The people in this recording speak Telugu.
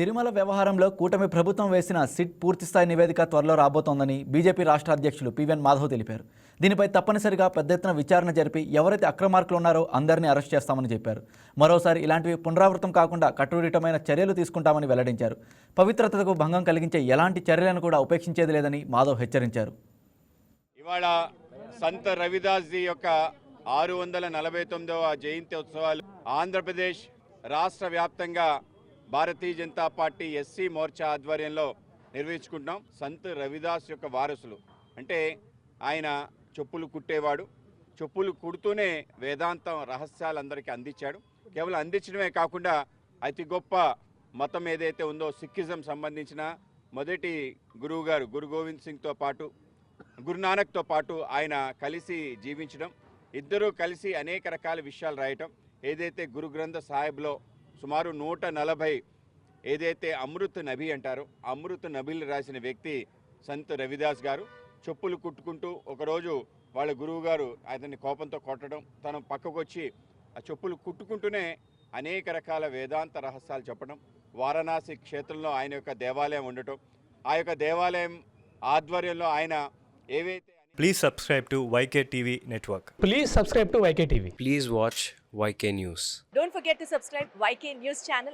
తిరుమల వ్యవహారంలో కూటమి ప్రభుత్వం వేసిన సిట్ పూర్తిస్థాయి నివేదిక త్వరలో రాబోతోందని బీజేపీ రాష్ట్ర అధ్యక్షులు పివిఎన్ మాధవ్ తెలిపారు. దీనిపై తప్పనిసరిగా పెద్ద ఎత్తున విచారణ జరిపి ఎవరైతే అక్రమార్కులు ఉన్నారో అందరినీ అరెస్ట్ చేస్తామని చెప్పారు. మరోసారి ఇలాంటివి పునరావృతం కాకుండా కట్టుదిట్టమైన చర్యలు తీసుకుంటామని వెల్లడించారు. పవిత్రతకు భంగం కలిగించే ఎలాంటి చర్యలను కూడా ఉపేక్షించేది లేదని మాధవ్ హెచ్చరించారు. ఇవాళ సంత రవిదాస్ జీ యొక్క 649వ జయంతి ఉత్సవాలు ఆంధ్రప్రదేశ్ రాష్ట్ర వ్యాప్తంగా భారతీయ జనతా పార్టీ ఎస్సీ మోర్చా ఆధ్వర్యంలో నిర్వహించుకుంటున్నాం. సంత్ రవిదాస్ యొక్క వారసులు అంటే ఆయన చెప్పులు కుట్టేవాడు. చెప్పులు కుడుతూనే వేదాంతం రహస్యాలందరికీ అందించాడు. కేవలం అందించడమే కాకుండా అతి గొప్ప మతం ఏదైతే ఉందో సిక్కిజం సంబంధించిన మొదటి గురువు గారు గురు గోవింద్ సింగ్తో పాటు గురునానక్తో పాటు ఆయన కలిసి జీవించడం, ఇద్దరూ కలిసి అనేక రకాల విషయాలు రాయటం, ఏదైతే గురు గ్రంథ సాహిబ్లో సుమారు 140 ఏదైతే అమృత్ నబీ అంటారో అమృత్ నబీలు రాసిన వ్యక్తి సంత్ రవిదాస్ గారు. చెప్పులు కుట్టుకుంటూ ఒకరోజు వాళ్ళ గురువు గారు అతన్ని కోపంతో కొట్టడం, తను పక్కకు వచ్చి ఆ చెప్పులు కుట్టుకుంటూనే అనేక రకాల వేదాంత రహస్యాలు చెప్పడం, వారణాసి క్షేత్రంలో ఆయన యొక్క దేవాలయం ఉండటం, ఆ యొక్క దేవాలయం ఆధ్వర్యంలో ఆయన ఏవైతే Please subscribe to YK TV Network. Please subscribe to YK TV. Please watch YK News. Don't forget to subscribe YK News channel